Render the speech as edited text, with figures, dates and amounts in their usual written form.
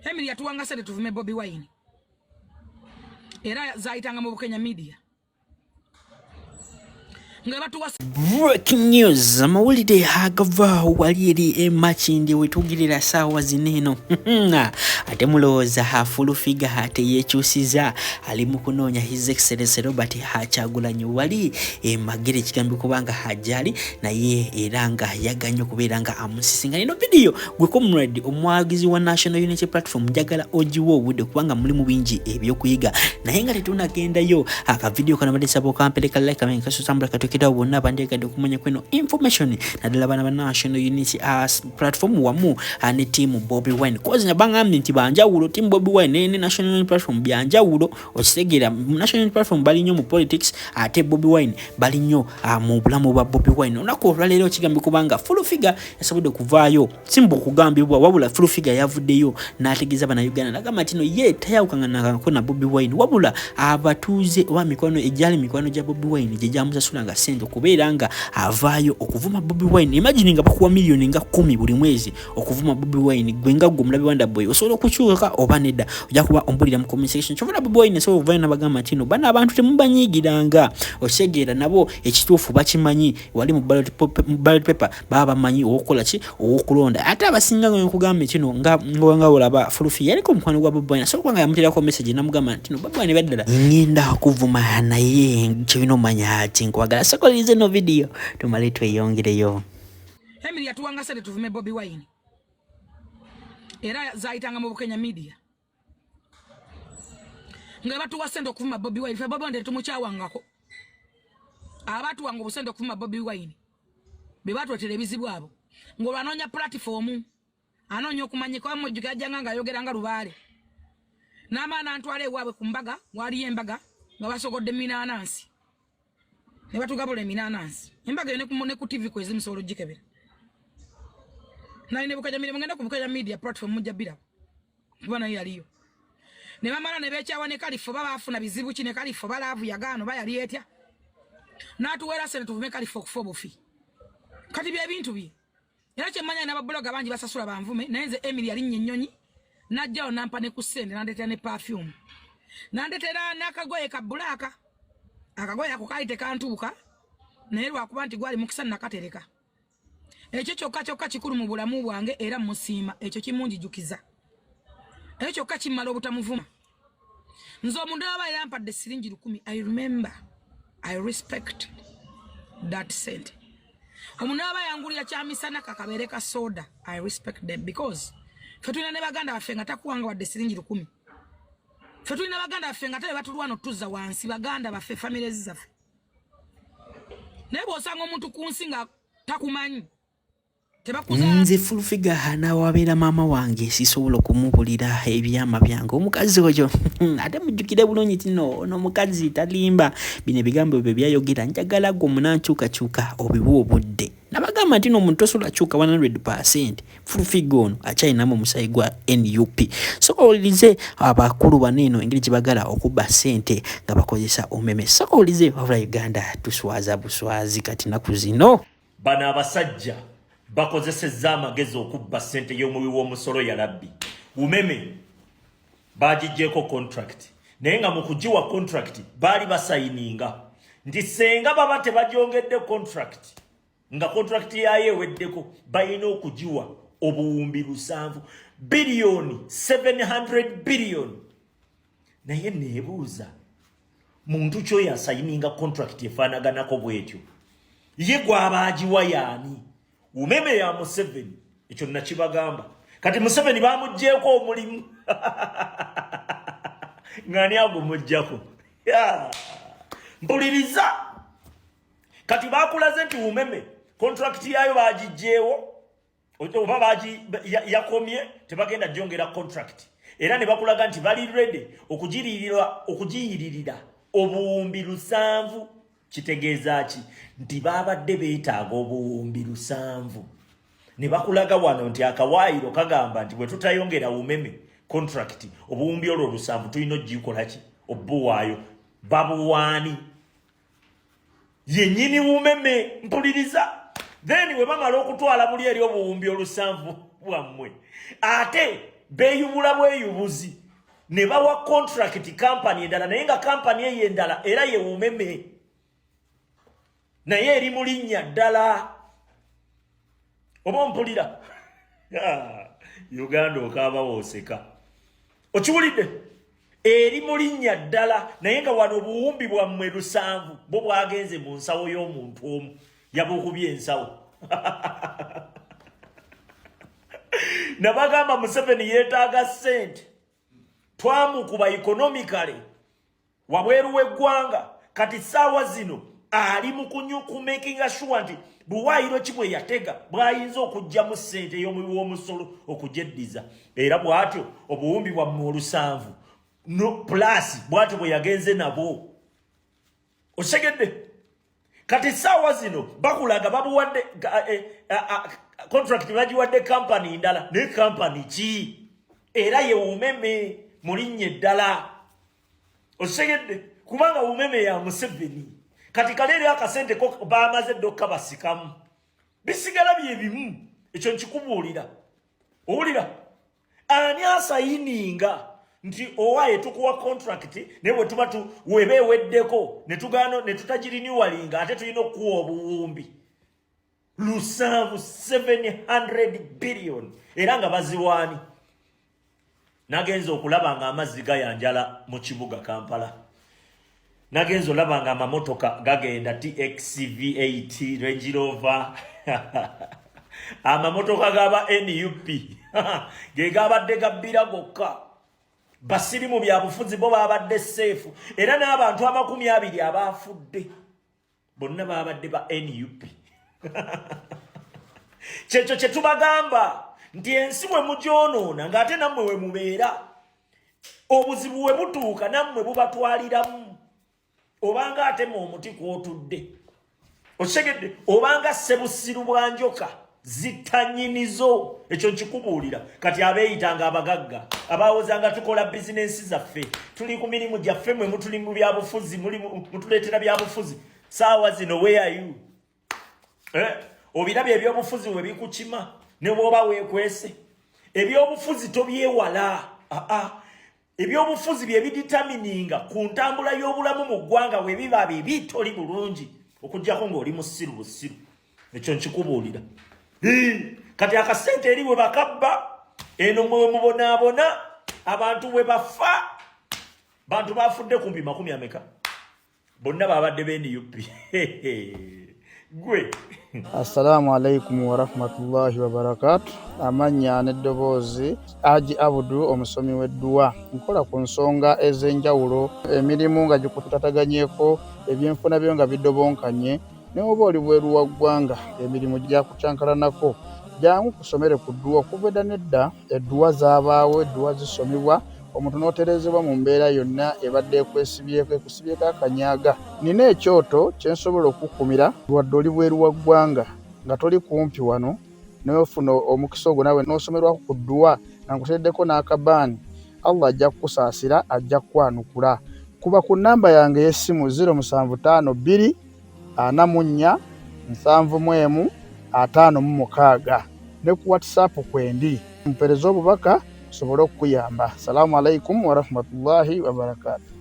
Emily yatuwanga sente tuvume Bobi Wine. Era zaitanga mu Kenya media. Breaking news, amawulire hagava waliri machindi wetugirira sawa zineno. Ate mulowooza hafulu figa hate yekyusiza ali mu kunoonya His Excellency Robert Kyagulanyi wali magere kigambi kubanga hajali naye era nga yaganye okubeera nga amusisinga. Ino video gwe comrade omwagizi wa National Unity Platform njagala ogiwo obudde kubanga mulimu bingi ebyokuyiga naye nga tetunagendayo aka video kana badde sabo kampeleka like amenga kasutambula katokera wonna bandeka dokumanya kweno information nadala bana ba National Unity Platform wamu ne team Bobi Wine kozi nyabanga nti banjawulo team Bobi Wine ne National Unity Platform byanjawulo okitegera National Unity Platform bali nnyo mu politics ate Bobi Wine bali nnyo mu bulamu bwa Bobi Wine onako olwaleero kigambi kubanga full figure yasabudde kuvaayo simbo kugambibwa wabula full figure yavuddeyo n'ategeeza bana Uganda nagamba tino ye tayawukangana na Bobi Wine wabula abatuuze wa mikono ejali mikono gya Bobi Wine gye jamusasula nga sente kubeera nga avaayo okuvuma Bobi Wine. Imagine nga bakuwa milioni nga 10 buli mwezi okuvuma Bobi Wine gwenga gwo mulabi wanda boy osobola okukyuka oba nedda ojja kuba ombulira mu comment section chovola Bobi Wine so vaina bagamba tino bana abantu temubanyigiranga osegera nabo ekituufu bakimanyi wali mu ballot paper baba manyi okola ki okulonda ate abasinga ngo kugamba kino nga olaba fulufi yaliko mukwano gwa Bobi Wine so kwanga yamutirako message namugamba tino Bobi Wine baddala ngenda kuvuma naye kino manya ati nkwagala sakolize no video tumale tweyongereyo. Emily yatuwanga sente tuvume Bobi Wine. Era zaitanga mu Kenya media. Nga batuwa sente okuvuma Bobi Wine fe Bobi Wine tumukyawangako. Abatu wango busente okuvuma Bobi Wine. Be batu televizibu abo. Ngo anonya platform. Anonya okumanyika mu jugajanga nga yogera nga lubaale. Namana antwale wawe kumbaga wali embaga nga basogodde minanansi. Ne batugabule minanansi. Embaga yone kumone ku TV kwezi musolo jikebera. Na ine bukaja media mungenda kubukaja media platform mujabira. Bwana yaliyo. Ne mamala ne becha wane kalifo baba afuna bizibu kine kalifo balavu yagano bayali etya. Na tuwera sene tuvume kalifo kufobo fi. Kati bya bintu bi. Era kyemanya na babloga bangi basasula banvume naenze Emily yali nnyonyonyi. Najjao nampa ne kusende nandetera ne perfume. Nandetera nakagoye ka bulaka. Akagoye akukaite kantuuka. Naye lwakuba nti gwali mukisa nakatereka. Ekyo kyokka kikulu mu bulamu bwange era musiima ekyo kimunjijukiza. Ekyo kyokka kimala obutamuvuma. Nzo omuntu aba yampadde siringi 10. I remember, I respect that cent. Omuntu aba yangulira kyamisana kakabereka soda. I respect them because fetulina ne baganda baffe nga takuwanga wadde siringi 10. Fetulina baganda baffe nga tabe batulwana otuzza wansi baganda baffe families zaffe. Naye bw'osanga omuntu kunsinga takumanyi. Nze full figure hana wabeera mama wange sisobola kumubulira ebyama byange omukazi oyo ate mujjukire bulungi tino ono mukazi talimba bine bigambo bye byayogera njagala gwo munankyuka obiwa obudde nabagamba tino omuntu osobola kyuka 100% full figure ono akyayinamu omusayi gwa NUP sokolize abakulu baneno engeri gye bagala okubba sente nga bakozesa omeme sokolize wabula Uganda tuswaza buswazi kati naku zino bana abasajja bakozesezza amagezi okubba sente y'omuwi w'omusolo ya labbi umeme bagijjeko contract naye nga mu kugiwa contract baali basayininga nti senga baba tebagyongedde contract nga contract yayo eweddeko balina okugiwa obuwumbi 7 biliyoni 700 biliyoni naye neebuuza muntu kyo yasayininga contract efaanaganako bwetyo ye gw'abaagiwa yaani umeme ya Museveni ekyo nakibagamba kati Museveni bamugjeeko omulimu ngani agumujjako mpuliriza kati bakulaze nti umeme contract yayo bagijjeewo oba yakomye tebagenda jongera contract era ne bakulaga nti bali ready okugiyiririra obuwumbi 7 kitegeeza ki nti babadde beetaaga obuwumbi 7 ne bakulaga wano nti akawaayiro kagamba nti bwe tutayongera umeme contract obuwumbi olwo 7 tulina ogikola ki obbuwaayo babuwaani yennyini umeme mpuliriza then we bamala okutwala muli eri obuwumbi 7 bwammwe ate beeyubula bweyubuzi ne bawa contract company endala naye nga company eyo endala era ye umeme naye eri mu linnya ddala oba mpulira Uganda okaaba wooseka okiwulidde eri mu linnya ddala naye nga wano obuwumbi bwammwe 7 bo bwagenze mu nsawo y'omuntu omu yabuukubye ensawo nabagamba Museveni yeetaaga ssente twamukuba economically wabweru w'eggwanga kati ssaawa zino ali mu kumakinga sure nti buwaayiro kimwe yatega bwayinza okujjamu ssente y'omubi w'omusolo okujeddiza era bw'atyo obuwumbi bwammwe 7 no plus bw'atyo bwe yagenze nabo osegedde kati ssaawa zino bakulaga babuwadde contract bagiwadde company ndala ne company ki era ye umeme mulinnya eddala osegedde kubanga umeme ya Museveni kati kalere akasente ko baamaze dokka basikamu bisigala bye bimu ekyo nkikubuulira owulira ani asayininga nti owaye tukuwa contract ne bwe tuba webeeweddeko ne tugaano ne tutagirinyuwalinga ate tulina okuwa obuwumbi 700 billion era nga baziwaani nagenza okulaba nga amazzi gayanjala mu kibuga Kampala nagenza olaba nga amamotoka gagenda TX V8 Range Rover amamotoka gaba NUP ge gabadde gabbira gokka basiri mu byabufuzi bo babadde safe era n'abantu 20 abafudde bonna babadde ba NUP kyekyo kye tubagamba nti ensi bwe mugyonoona ng'ate nammwe we mubeera obuzibu we butuuka nammwe bubatwaliramu obanga ate mu omuti kw'otudde osegedde obanga sebusiru bwa njoka zitanyinizo ekyo nkikubuulira kati abeeyitanga abagagga abaawozanga tukola bizinensi zaffe tuli ku mirimu gyaffe mwe mutuli mu byabufuzi mutuleetera byabufuzi saawa zino where are you obirabye ebyobufuzi we bikukima ne bwoba weekwese ebyobufuzi tobyewala ebyobufuzi bye biditamininga ku ntambula y'obulamu mu ggwanga we biba bibi toli bulungi okujjako ng'oli musiru busiru ekyo nkikubuulira kati akasente eri we bakabba eno mwe mubonaabona abantu we bafa bantu bafudde kumpi 10 bonna babadde be-NUP gwe Assalamu alaikum wa rahmatullahi wa barakatuh. Amanya n'eddoboozi Haji Abudu omusomi w'edduwa nkola ku nsonga ez'enjawulo emirimu nga gikutataganyeko ebyenfuna byo nga bidobonkanye ne oba oli bweru wa ggwanga emirimu gyakucankalanako jangu kusomere ku dduwa kuva edda nedda edduwa zaabaawo edduwa zisomibwa omuntu n'oterezebwa mu mbeera yonna ebadde ekusibyeko akanyaaga nina ekyoto kye nsobola okukumira wadde oli bweru wa ggwanga nga toli kumpi wano n'ofuna omukisa ogwo nawe n'osomerwako ku dduwa nga nkuteddeko n'akabaani Allah ajja kukusaasira ajja kukwanukula kuba ku nnamba yange y'essimu 075 2 44 751 ne ku WhatsApp kwendi mpereza obubaka sobolo kuyamba. Assalamu alaikum wa rahmatullahi wa barakatuh.